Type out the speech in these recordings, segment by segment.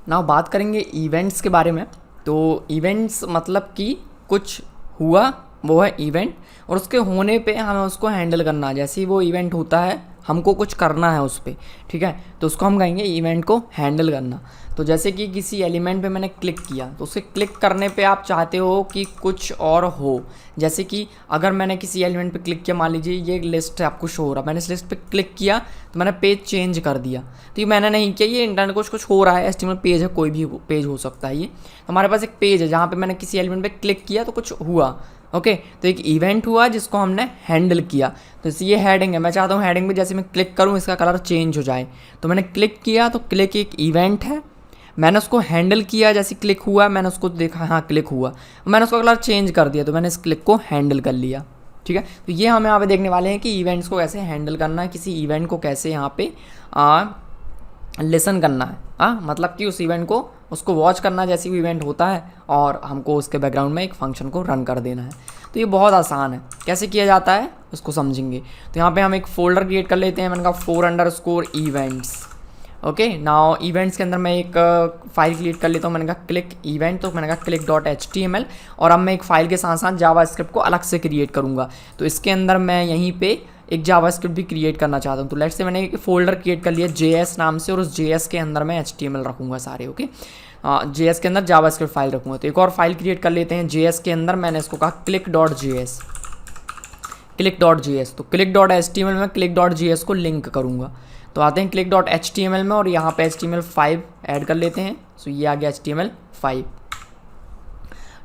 Now बात करेंगे events के बारे में। तो इवेंट्स मतलब कि कुछ हुआ, वो है इवेंट, और उसके होने पे हमें उसको हैंडल करना है। जैसे ही वो इवेंट होता है हमको कुछ करना है उस पर, ठीक है, तो उसको हम कहेंगे इवेंट को हैंडल करना। तो जैसे कि किसी एलिमेंट पे मैंने क्लिक किया, तो उसके क्लिक करने पे आप चाहते हो कि कुछ और हो। जैसे कि अगर मैंने किसी एलिमेंट पे क्लिक किया, मान लीजिए ये एक लिस्ट आपको शो हो रहा, मैंने इस लिस्ट पे क्लिक किया तो मैंने पेज चेंज कर दिया, तो ये मैंने नहीं किया, ये इंटरनेट कुछ हो रहा है, एचटीएमएल पेज है, कोई भी पेज हो सकता है। ये हमारे पास एक पेज है जहाँ पे मैंने किसी एलिमेंट पे क्लिक किया तो कुछ हुआ, ओके, तो एक इवेंट हुआ जिसको हमने हैंडल किया। तो ये हेडिंग है, मैं चाहता हूँ हेडिंग पे जैसे मैं क्लिक करूँ इसका कलर चेंज हो जाए। तो मैंने क्लिक किया तो क्लिक एक इवेंट है, मैंने उसको हैंडल किया, जैसे क्लिक हुआ मैंने उसको देखा, हाँ क्लिक हुआ, मैंने उसका कलर चेंज कर दिया, तो मैंने इस क्लिक को हैंडल कर लिया, ठीक है। तो ये हम यहाँ पे देखने वाले हैं कि इवेंट्स को कैसे हैंडल करना है, किसी इवेंट को कैसे यहाँ पे लिसन करना है, मतलब कि उस इवेंट को उसको वॉच करना जैसे भी इवेंट होता है, और हमको उसके बैकग्राउंड में एक फंक्शन को रन कर देना है। तो ये बहुत आसान है, कैसे किया जाता है उसको समझेंगे। तो यहाँ पे हम एक फ़ोल्डर क्रिएट कर लेते हैं, मैंने कहा 4_events, ओके। नाउ इवेंट्स के अंदर मैं एक फाइल क्रिएट कर लेता हूँ, मैंने कहा क्लिक इवेंट, तो मैंने कहा click.html, और अब मैं एक फ़ाइल के साथ साथ जावास्क्रिप्ट को अलग से क्रिएट करूँगा। तो इसके अंदर मैं यहीं पे एक जावास्क्रिप्ट भी क्रिएट करना चाहता हूँ। तो लेट्स से मैंने एक फोल्डर क्रिएट कर लिया JS नाम से, और उस JS के अंदर मैं HTML रखूँगा सारे, ओके। JS के अंदर जावास्क्रिप्ट फाइल रखूँगा। तो एक और फाइल क्रिएट कर लेते हैं JS के अंदर, मैंने इसको कहा click.js, तो click.html में click.js को लिंक करूँगा। तो आते हैं click.html में, और यहाँ पे HTML5 ऐड कर लेते हैं। सो ये आ गया HTML5।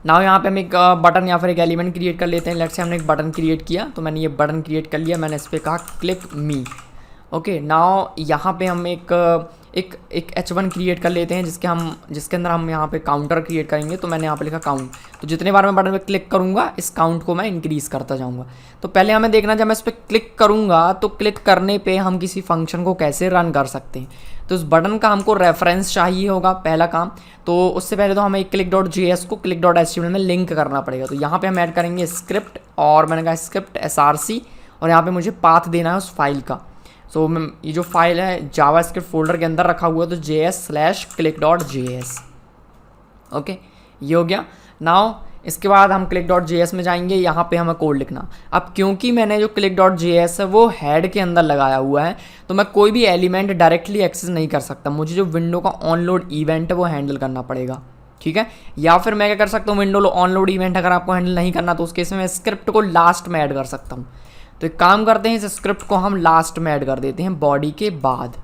नाउ यहाँ पे हम एक बटन या फिर एक एलिमेंट क्रिएट कर लेते हैं। लेट्स से हमने एक बटन क्रिएट किया, तो मैंने ये बटन क्रिएट कर लिया, मैंने इस पर कहा क्लिक मी, ओके। नाउ यहाँ पे हम एक H1 क्रिएट कर लेते हैं जिसके अंदर हम यहाँ पे काउंटर क्रिएट करेंगे। तो मैंने यहाँ पे लिखा काउंट, तो जितने बार मैं बटन पे क्लिक करूँगा इस काउंट को मैं इंक्रीज़ करता जाऊँगा। तो पहले हमें देखना, जब मैं इस पर क्लिक करूँगा तो क्लिक करने पे हम किसी फंक्शन को कैसे रन कर सकते हैं। तो उस बटन का हमको रेफरेंस चाहिए होगा, पहला काम। तो उससे पहले तो हमें click.js को click.html में लिंक करना पड़ेगा। तो यहाँ पे हम ऐड करेंगे स्क्रिप्ट, और मैंने कहा स्क्रिप्ट src, और यहाँ पे मुझे पाथ देना है उस फाइल का। सो ये जो फाइल है जावास्क्रिप्ट फोल्डर के अंदर रखा हुआ है, तो js/click.js, ओके, ये हो गया। नाउ इसके बाद हम click.js में जाएंगे, यहाँ पे हमें कोड लिखना। अब क्योंकि मैंने जो click.js है वो हेड के अंदर लगाया हुआ है, तो मैं कोई भी एलिमेंट डायरेक्टली एक्सेस नहीं कर सकता, मुझे जो विंडो का ऑनलोड इवेंट है वो हैंडल करना पड़ेगा, ठीक है। या फिर मैं क्या कर सकता हूँ, विंडो ऑनलोड इवेंट अगर आपको हैंडल नहीं करना तो उस केस में मैं स्क्रिप्ट को लास्ट में ऐड कर सकता हूँ। तो एक काम करते हैं, इस स्क्रिप्ट को हम लास्ट में ऐड कर देते हैं बॉडी के बाद।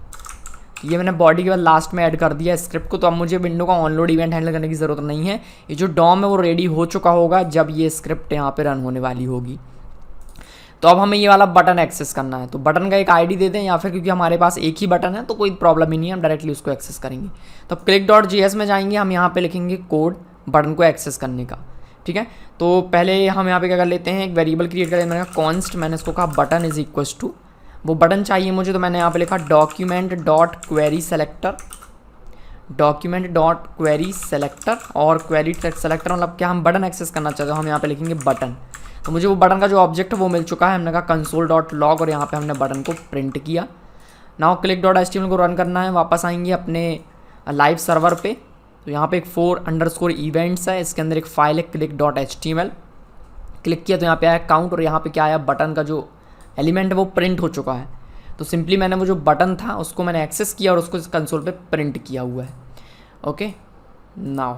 ये मैंने बॉडी के बाद लास्ट में ऐड कर दिया स्क्रिप्ट को। तो अब मुझे विंडो का ऑनलोड इवेंट हैंडल करने की ज़रूरत नहीं है, ये जो डॉम है वो रेडी हो चुका होगा जब ये स्क्रिप्ट यहाँ पे रन होने वाली होगी। तो अब हमें ये वाला बटन एक्सेस करना है, तो बटन का एक आईडी दे दें, या फिर क्योंकि हमारे पास एक ही बटन है तो कोई प्रॉब्लम ही नहीं है, हम डायरेक्टली उसको एक्सेस करेंगे। तो अब click.js में जाएंगे, हम यहाँ पे लिखेंगे कोड बटन को एक्सेस करने का, ठीक है। तो पहले हम यहाँ पे क्या कर लेते हैं, एक वेरिएबल क्रिएट करें, मैंने कहा कॉन्स्ट, मैंने इसको कहा बटन इज इक्वल्स टू, वो बटन चाहिए मुझे, तो मैंने यहाँ पे लिखा document.query_selector, और क्वेरी सेलेक्टर मतलब क्या, हम बटन एक्सेस करना चाहते हो, हम यहाँ पे लिखेंगे बटन। तो मुझे वो बटन का जो ऑब्जेक्ट है वो मिल चुका है, हमने कहा console.log, और यहाँ पे हमने बटन को प्रिंट किया। नाउ click.html को रन करना है, वापस आएंगे अपने लाइव सर्वर पे। तो यहाँ पे एक 4_events है, इसके अंदर एक फाइल है click.html, क्लिक किया तो यहाँ पे आया काउंट, और यहाँ पे क्या आया, बटन का जो एलिमेंट है वो प्रिंट हो चुका है। तो सिंपली मैंने वो जो बटन था उसको मैंने एक्सेस किया और उसको इस कंसोल पे प्रिंट किया हुआ है, ओके। नाउ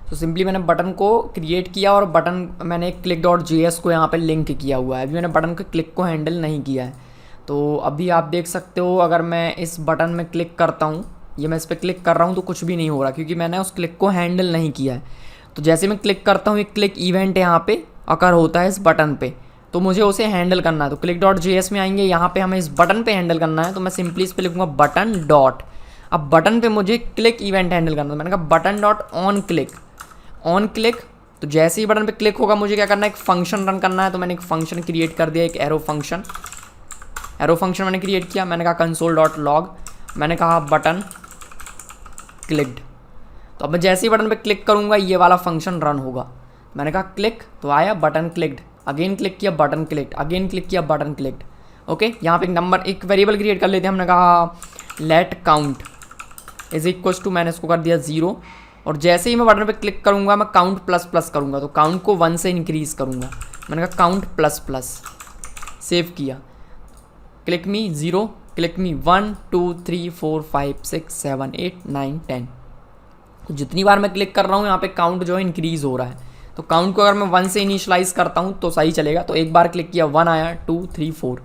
तो सिंपली मैंने बटन को क्रिएट किया, और बटन मैंने click.js को यहाँ पे लिंक किया हुआ है। अभी मैंने बटन के क्लिक को हैंडल नहीं किया है, तो अभी आप देख सकते हो अगर मैं इस बटन में क्लिक करता हूँ, ये मैं इस पर क्लिक कर रहा हूँ तो कुछ भी नहीं हो रहा, क्योंकि मैंने उस क्लिक को हैंडल नहीं किया है। तो जैसे मैं क्लिक करता हूँ, एक क्लिक इवेंट यहाँ पे अकर होता है इस बटन पे, तो मुझे उसे हैंडल करना है। तो click.js में आएंगे, यहाँ पे हमें इस बटन पे हैंडल करना है, तो मैं सिंपली इस पे लिखूँगा बटन डॉट। अब बटन पे मुझे क्लिक इवेंट हैंडल करना है, मैंने कहा बटन डॉट ऑन क्लिक। तो जैसे ही बटन पे क्लिक होगा मुझे क्या करना है, एक फंक्शन रन करना है। तो मैंने एक फंक्शन क्रिएट कर दिया, एक एरो फंक्शन मैंने क्रिएट किया। मैंने कहा console.log, मैंने कहा बटन क्लिक्ड। तो अब मैं जैसे ही बटन पे क्लिक करूँगा ये वाला फंक्शन रन होगा। मैंने कहा क्लिक, तो आया बटन क्लिक्ड, अगेन क्लिक किया बटन क्लिक्ड, अगेन क्लिक किया बटन क्लिक्ड, ओके। यहाँ पे एक वेरिएबल क्रिएट कर लेते हैं, हमने कहा let count, is equal to मैंने इसको कर दिया 0, और जैसे ही मैं बटन पे क्लिक करूँगा मैं काउंट प्लस प्लस करूँगा, तो काउंट को 1 से इंक्रीज़ करूँगा। मैंने कहा काउंट प्लस प्लस, सेव किया, क्लिक मी 0, क्लिक मी 1 2 3 4 5 6 7 8 9 10। तो जितनी बार मैं क्लिक कर रहा हूँ यहाँ पे काउंट जो है इंक्रीज़ हो रहा है। तो काउंट को अगर मैं 1 से इनिशलाइज करता हूँ तो सही चलेगा। तो एक बार क्लिक किया 1 आया, 2 3 4,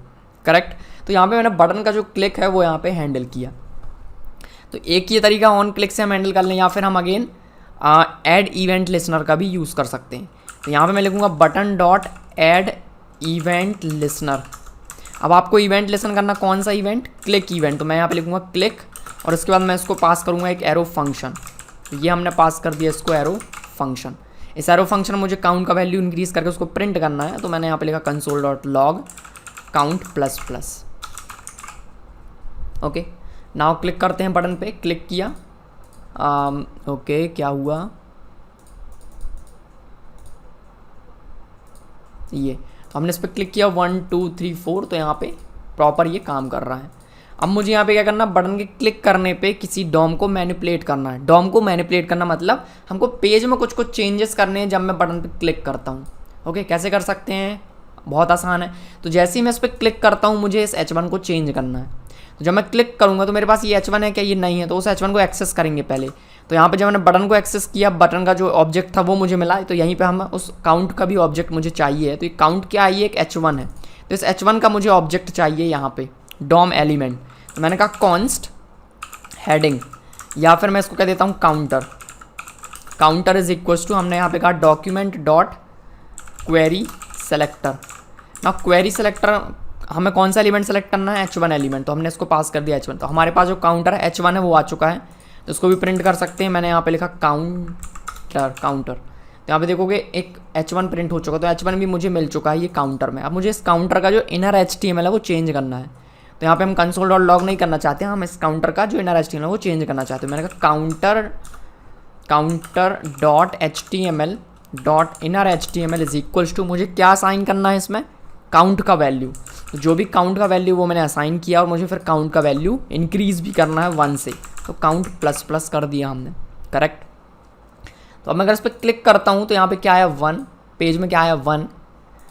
करेक्ट। तो यहाँ पे मैंने बटन का जो क्लिक है वो यहाँ पे हैंडल किया। तो एक ये तरीका ऑन क्लिक से हम हैंडल कर लें, या फिर हम अगेन ऐड इवेंट लिसनर का भी यूज़ कर सकते हैं। तो यहाँ पे मैं लिखूँगा button dot add event listener. अब आपको इवेंट लिसन करना कौन सा इवेंट, क्लिक इवेंट। तो मैं यहाँ पे लिखूँगा क्लिक, और उसके बाद मैं इसको पास करूँगा एक एरो फंक्शन। तो ये हमने पास कर दिया इसको एरो फंक्शन। इस एरो फंक्शन मुझे काउंट का वैल्यू इंक्रीज़ करके उसको प्रिंट करना है। तो मैंने यहाँ पे लिखा console dot log count plus plus. Okay, now click करते हैं बटन पे, क्लिक किया, ओके क्या हुआ, ये तो हमने इस पर क्लिक किया 1 2 3 4, तो यहाँ पे प्रॉपर ये काम कर रहा है। अब मुझे यहाँ पे क्या करना, बटन के क्लिक करने पे किसी डॉम को मैनिपुलेट करना है। डॉम को मैनिपुलेट करना मतलब हमको पेज में कुछ कुछ चेंजेस करने हैं जब मैं बटन पे क्लिक करता हूँ। ओके, कैसे कर सकते हैं, बहुत आसान है। तो जैसे ही मैं इस पर क्लिक करता हूँ मुझे इस H1 को चेंज करना है। तो जब मैं क्लिक करूँगा तो मेरे पास ये H1 है क्या, ये नहीं है, तो उस H1 को एक्सेस करेंगे पहले। तो यहाँ पे जब मैंने बटन को एक्सेस किया, बटन का जो ऑब्जेक्ट था वो मुझे मिला। तो यहीं पे हम उस काउंट का भी ऑब्जेक्ट मुझे चाहिए। तो ये काउंट क्या है, ये एक H1 है। तो इस H1 का मुझे ऑब्जेक्ट चाहिए यहाँ पे डॉम एलिमेंट। तो मैंने कहा कॉन्स्ट हेडिंग, या फिर मैं इसको कह देता हूँ counter. Counter is equal to, हमने यहाँ पे कहा डॉक्यूमेंट डॉट क्वेरी सेलेक्टर। ना क्वेरी सेलेक्टर हमें कौन सा एलिमेंट सेलेक्ट करना है, H1 एलिमेंट। तो हमने इसको पास कर दिया H1। तो हमारे पास जो काउंटर है H1 है वो आ चुका है। तो इसको भी प्रिंट कर सकते हैं। मैंने यहाँ पे लिखा काउंटर। तो यहाँ पे देखोगे एक H1 प्रिंट हो चुका। तो H1 भी मुझे मिल चुका है ये काउंटर में। अब मुझे इस काउंटर का जो इनर HTML है वो चेंज करना है। तो यहाँ पे हम कंसोल डॉट लॉग नहीं करना चाहते हैं, हम इस काउंटर का जो इनर HTML है वो चेंज करना चाहते हैं। मैंने कहा counter dot HTML dot inner HTML is equals to, मुझे क्या असाइन करना है इसमें, काउंट का वैल्यू। तो जो भी काउंट का वैल्यू वो मैंने असाइन किया, और मुझे फिर काउंट का वैल्यू इंक्रीज़ भी करना है 1 से। तो काउंट प्लस प्लस कर दिया हमने, करेक्ट। तो अब मैं अगर इस पर क्लिक करता हूँ तो यहाँ पे क्या आया 1, पेज में क्या आया 1,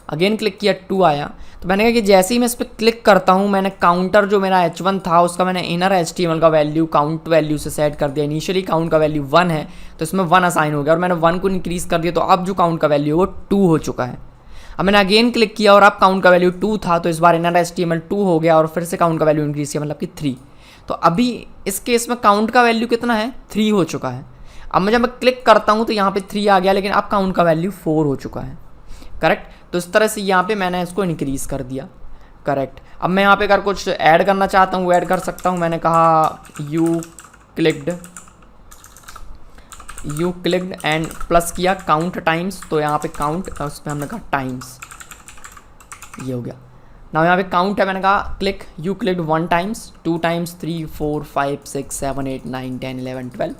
अगेन क्लिक किया 2 आया। तो मैंने कहा कि जैसे ही मैं इस पर क्लिक करता हूँ, मैंने काउंटर जो मेरा H1 था उसका मैंने इनर HTML का वैल्यू काउंट वैल्यू से सेट कर दिया। इनिशियली काउंट का वैल्यू 1 है तो इसमें 1 असाइन हो गया, और मैंने 1 को इंक्रीज़ कर दिया। तो अब जो काउंट का वैल्यू है वो 2 हो चुका है। अब मैंने अगेन क्लिक किया और अब काउंट का वैल्यू 2 था, तो इस बार इनर HTML 2 हो गया, और फिर से काउंट का वैल्यू इंक्रीज़ किया, मतलब कि 3। तो अभी इस केस में काउंट का वैल्यू कितना है, 3 हो चुका है। अब जब मैं क्लिक करता हूँ तो यहाँ पे 3 आ गया, लेकिन अब काउंट का वैल्यू 4 हो चुका है, करेक्ट। तो इस तरह से यहाँ पे मैंने इसको इंक्रीज़ कर दिया, करेक्ट। अब मैं यहाँ पे अगर कुछ ऐड करना चाहता हूँ, ऐड कर सकता हूँ। मैंने कहा यू क्लिक्ड एंड प्लस किया काउंट टाइम्स। तो यहाँ पे काउंट, उस पर हमने कहा टाइम्स, ये हो गया ना। यहाँ पे काउंट है, मैंने कहा click you clicked 1 times, 2 times, 3 4 5 6 7 8 9 10 11 12।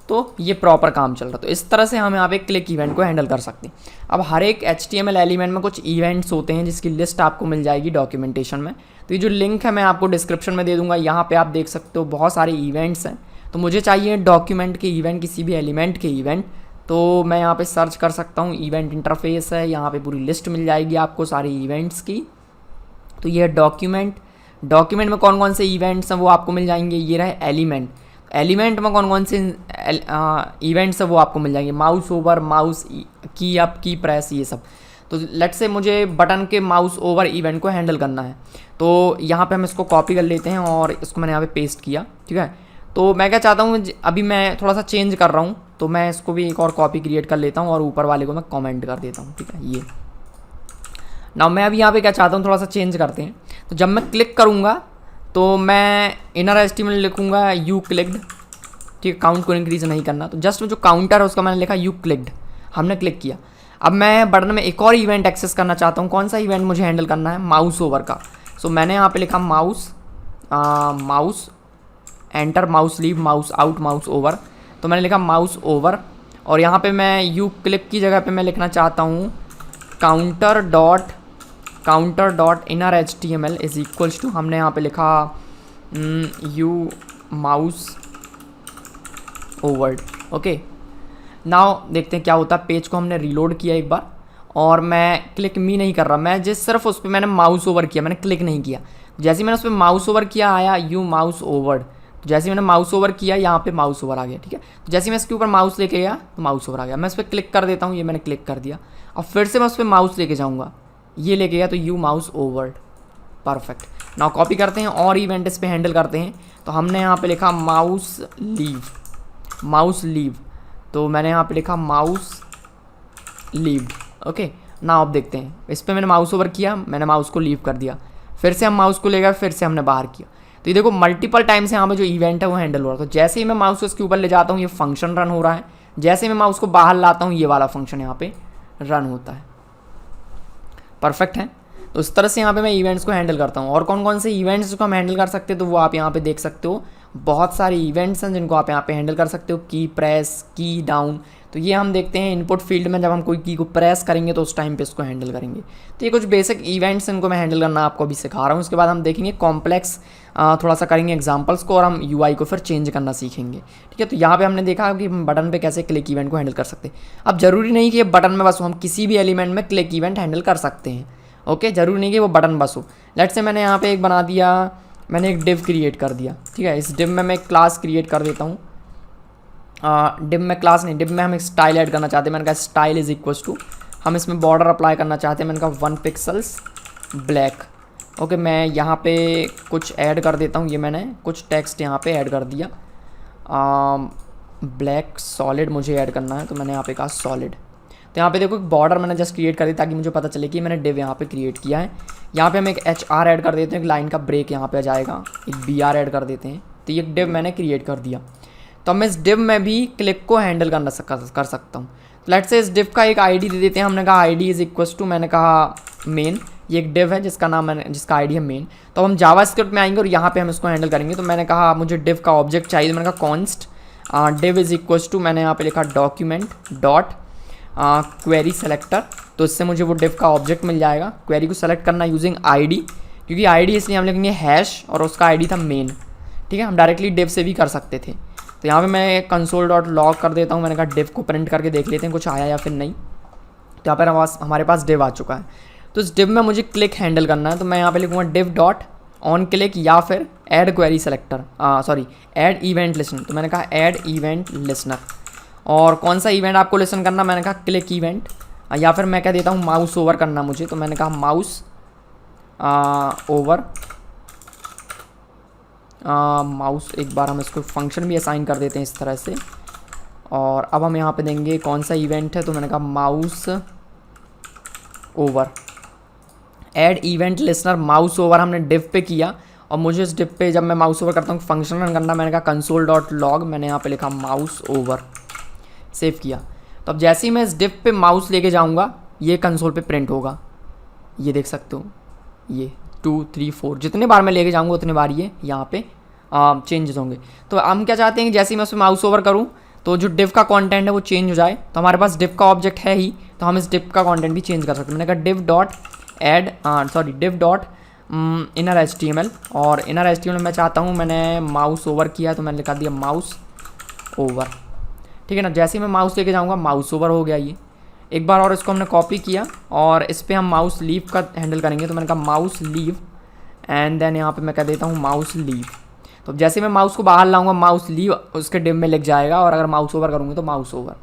तो ये प्रॉपर काम चल रहा। तो इस तरह से हम यहाँ पे क्लिक इवेंट को हैंडल कर सकते हैं। अब हर एक HTML एलिमेंट में कुछ इवेंट्स होते हैं जिसकी लिस्ट आपको मिल जाएगी डॉक्यूमेंटेशन में। तो ये जो लिंक है मैं आपको डिस्क्रिप्शन में दे दूँगा, यहाँ पे आप देख सकते हो बहुत सारे इवेंट्स हैं। तो मुझे चाहिए डॉक्यूमेंट के इवेंट, किसी भी एलिमेंट के इवेंट। तो मैं यहाँ पे सर्च कर सकता हूँ, इवेंट इंटरफेस है, यहाँ पे पूरी लिस्ट मिल जाएगी आपको सारी इवेंट्स की। तो ये डॉक्यूमेंट में कौन कौन से इवेंट्स हैं वो आपको मिल जाएंगे। ये रहे एलिमेंट में कौन कौन से इवेंट्स हैं वो आपको मिल जाएंगे। माउस ओवर, माउस की अप, की प्रेस, ये सब। तो लेट से मुझे बटन के माउस ओवर इवेंट को हैंडल करना है। तो यहाँ पे हम इसको कॉपी कर लेते हैं और इसको मैंने यहाँ पे पेस्ट किया, ठीक है। तो मैं क्या चाहता हूँ, अभी मैं थोड़ा सा चेंज कर रहा हूँ, तो मैं इसको भी एक और कॉपी क्रिएट कर लेता हूँ और ऊपर वाले को मैं कमेंट कर देता हूँ, ठीक है। ये ना मैं अभी यहाँ पे क्या चाहता हूँ, थोड़ा सा चेंज करते हैं। तो जब मैं क्लिक करूँगा तो मैं इनर HTML लिखूँगा यू क्लिक्ड, ठीक है। काउंट को इंक्रीज नहीं करना, तो जस्ट जो काउंटर है उसका मैंने लिखा यू क्लिक्ड, हमने क्लिक किया। अब मैं बटन में एक और इवेंट एक्सेस करना चाहता हूँ। कौन सा इवेंट मुझे हैंडल करना है, माउस ओवर का। सो मैंने यहाँ पे लिखा mouse enter, mouse leave, mouse out, mouse over. तो मैंने लिखा माउस ओवर, और यहाँ पे मैं यू क्लिक की जगह पे मैं लिखना चाहता हूँ counter dot inner HTML is equals to, हमने यहाँ पे लिखा you mouse overed. Okay, now देखते हैं क्या होता है। पेज को हमने रीलोड किया एक बार और मैं क्लिक मी नहीं कर रहा, मैं जिस सिर्फ उस पर मैंने माउस ओवर किया, मैंने क्लिक नहीं किया। जैसे ही मैंने उस पर माउस ओवर किया आया यू माउस ओवर्ड, तो जैसे ही मैंने माउस ओवर किया यहाँ पे माउस ओवर आ गया। ठीक है, तो जैसे ही मैं इसके ऊपर माउस लेके गया तो माउस ओवर आ गया। मैं इस पर क्लिक कर देता हूँ, ये मैंने क्लिक कर दिया। अब फिर से मैं उस पर माउस लेके जाऊँगा, ये लेके गया तो you mouse overed. Perfect. Now copy करते हैं और इवेंट इस पर हैंडल करते हैं। तो हमने यहाँ पे लिखा माउस लीव, माउस लीव, तो मैंने यहाँ पे लिखा माउस लीव। ओके, नाउ अब देखते हैं, इस पर मैंने माउस ओवर किया, मैंने माउस को लीव कर दिया, फिर से हम माउस को ले गए, फिर से हमने बाहर किया। तो ये देखो मल्टीपल टाइम से यहाँ पे जो इवेंट है वो हैंडल हो रहा है। तो जैसे ही मैं माउस को इसके ऊपर ले जाता हूँ ये फंक्शन रन हो रहा है, जैसे ही मैं माउस को बाहर लाता हूँ ये वाला फंक्शन यहाँ पे रन होता है। परफेक्ट है। तो इस तरह से यहाँ पे मैं इवेंट्स को हैंडल करता हूँ। और कौन कौन से इवेंट्स को हम हैंडल कर सकते हैं तो वो आप यहाँ पे देख सकते हो। बहुत सारे इवेंट्स हैं जिनको आप यहाँ पे हैंडल कर सकते हो। की प्रेस, की डाउन, तो ये हम देखते हैं इनपुट फील्ड में जब हम कोई की को प्रेस करेंगे तो उस टाइम पे इसको हैंडल करेंगे। तो ये कुछ बेसिक इवेंट्स इनको मैं हैंडल करना आपको अभी सिखा रहा हूँ। उसके बाद हम देखेंगे कॉम्प्लेक्स थोड़ा सा करेंगे एग्जांपल्स को और हम यूआई को फिर चेंज करना सीखेंगे। ठीक है, तो यहाँ पे हमने देखा कि बटन पे कैसे क्लिक इवेंट को हैंडल कर सकते हैं। अब जरूरी नहीं कि ये बटन में बस हो, हम किसी भी एलिमेंट में क्लिक इवेंट हैंडल कर सकते हैं। ओके, जरूरी नहीं कि वो बटन बस हो। लेट्स से मैंने यहाँ पे एक बना दिया, मैंने एक डिव क्रिएट कर दिया। ठीक है, इस डिव में मैं एक क्लास क्रिएट कर देता हूँ। डिव में क्लास नहीं, डिव में हम एक स्टाइल ऐड करना चाहते हैं। मैंने कहा स्टाइल इज इक्वल्स टू, हम इसमें बॉर्डर अप्लाई करना चाहते हैं। मैंने कहा 1 पिक्सल्स ब्लैक। ओके, मैं यहाँ पे कुछ ऐड कर देता हूँ। ये मैंने कुछ टेक्स्ट यहाँ पे ऐड कर दिया। ब्लैक सॉलिड मुझे ऐड करना है, तो मैंने यहाँ पे कहा सॉलिड। तो यहाँ पे देखो एक बॉर्डर मैंने जस्ट क्रिएट कर दी ताकि मुझे पता चले कि मैंने डिव यहाँ पे क्रिएट किया है। यहाँ पे हम एक HR ऐड कर देते हैं, एक लाइन का ब्रेक यहाँ पे आ जाएगा, एक BR ऐड कर देते हैं। तो ये डिव मैंने क्रिएट कर दिया। तो मैं इस डिव में भी क्लिक को हैंडल कर सकता हूँ। लेट्स से इस डिव का एक ID दे देते हैं। हमने कहा ID इज इक्वल्स टू, मैंने कहा मेन। ये एक डिव है जिसका नाम जिसका ID है मेन। तो हम जावास्क्रिप्ट में आएंगे और यहाँ पे हम इसको हैंडल करेंगे। तो मैंने कहा मुझे डिव का ऑब्जेक्ट चाहिए, तो मैंने कहा const div is equals to, मैंने यहाँ पे लिखा डॉक्यूमेंट डॉट क्वेरी सेलेक्टर। तो इससे मुझे वो डिव का ऑब्जेक्ट मिल जाएगा। क्वेरी को सेलेक्ट करना यूजिंग ID, क्योंकि ID इसलिए हम लिखेंगे हैश और उसका ID था मेन। ठीक है, हम डायरेक्टली डिव से भी कर सकते थे। तो यहाँ पे मैं कंसोल डॉट लॉग कर देता हूँ। मैंने कहा डिव को प्रिंट करके देख लेते हैं कुछ आया या फिर नहीं। तो यहाँ पर हमारे पास डिव आ चुका है। तो इस डिव में मुझे क्लिक हैंडल करना है, तो मैं यहाँ पे लिखूँगा डिव डॉट ऑन क्लिक या फिर add query selector, sorry add event listener. तो मैंने कहा ऐड इवेंट लिसनर। और कौन सा इवेंट आपको लिसन करना, मैंने कहा क्लिक इवेंट, या फिर मैं कह देता हूँ माउस ओवर करना मुझे। तो मैंने कहा माउस ओवर, माउस। एक बार हम इसको फंक्शन भी असाइन कर देते हैं इस तरह से। और अब हम यहाँ पे देंगे कौन सा इवेंट है, तो मैंने कहा mouse over. Add event listener mouse over हमने डिव पे किया और मुझे इस डिव पे जब मैं माउस ओवर करता हूँ फंक्शन रन करना। मैंने कहा कंसोल डॉट लॉग, मैंने यहाँ पे लिखा माउस ओवर, सेव किया। तो अब जैसे ही मैं इस डिव पे माउस लेके जाऊँगा ये कंसोल पे प्रिंट होगा। ये देख सकते हो, ये 2, 3, 4 जितने बार मैं लेके जाऊँगा उतने बार ये यहाँ पे चेंजेस होंगे। तो हम क्या चाहते हैं कि जैसे ही मैं उस पर माउस ओवर करूँ तो जो डिव का कंटेंट है वो चेंज हो जाए। तो हमारे पास डिव का ऑब्जेक्ट है ही, तो हम इस डिव का कंटेंट भी चेंज कर सकते हैं। मैंने कहा div dot add div dot inner HTML, और इनर HTML मैं चाहता हूँ, मैंने माउस ओवर किया तो मैंने लिखा दिया माउस ओवर। ठीक है ना, जैसे ही मैं माउस लेके जाऊँगा माउस ओवर हो गया ये। एक बार और इसको हमने कॉपी किया और इस पर हम माउस लीव का हैंडल करेंगे। तो मैंने कहा माउस लीव एंड देन यहाँ पे मैं कह देता हूँ माउस लीव। तो जैसे मैं माउस को बाहर लाऊंगा माउस लीव उसके डिव में लिख जाएगा, और अगर माउस ओवर करूँगा तो माउस ओवर।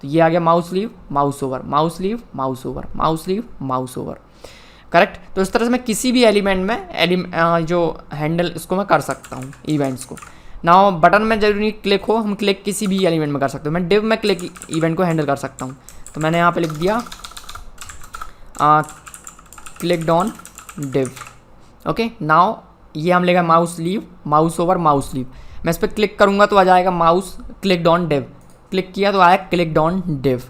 तो ये आ गया mouse leave mouse over, mouse leave mouse over, mouse leave mouse over. Correct. तो इस तरह से मैं किसी भी एलिमेंट में जो हैंडल इसको मैं कर सकता हूँ इवेंट्स को। ना बटन में जरूरी नहीं क्लिक हो, हम क्लिक किसी भी एलिमेंट में कर सकते हो। मैं डिव में क्लिक इवेंट को हैंडल कर सकता हूँ। तो मैंने यहाँ पे लिख दिया click on div. Okay, now ये हम लेगा mouse leave mouse over mouse leave. मैं इस पर क्लिक करूँगा तो आ जाएगा mouse click on div, click किया तो आया क्लिक ऑन डिव।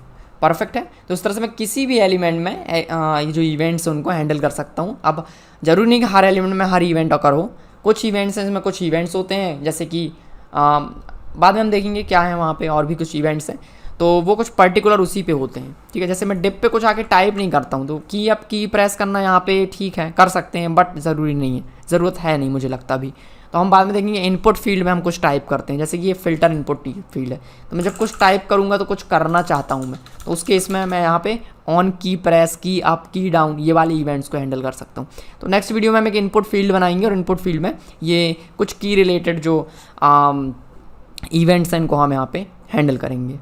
परफेक्ट है। तो इस तरह से मैं किसी भी एलिमेंट में ये जो इवेंट्स हैं उनको हैंडल कर सकता हूँ। अब जरूरी नहीं कि हर एलिमेंट में हर इवेंट अकर हो, कुछ इवेंट्स हैं जिसमें कुछ इवेंट्स होते हैं, जैसे कि बाद में हम देखेंगे क्या है वहाँ पे और भी कुछ इवेंट्स हैं, तो वो कुछ पर्टिकुलर उसी पे होते हैं। ठीक है, जैसे मैं डिप पे कुछ आके टाइप नहीं करता हूँ तो की प्रेस करना यहाँ पे ठीक है कर सकते हैं, बट ज़रूरी नहीं है, ज़रूरत है नहीं मुझे लगता भी। तो हम बाद में देखेंगे इनपुट फील्ड में हम कुछ टाइप करते हैं, जैसे कि ये फिल्टर इनपुट फील्ड है, तो मैं जब कुछ टाइप करूँगा तो कुछ करना चाहता हूँ मैं, तो उस केस में मैं यहाँ पे ऑन की प्रेस की अप की डाउन ये वाले इवेंट्स को हैंडल कर सकता हूँ। तो नेक्स्ट वीडियो में हम एक इनपुट फील्ड बनाएंगे और इनपुट फील्ड में ये कुछ की रिलेटेड जो इवेंट्स हैं इनको हम यहाँ पे हैंडल करेंगे।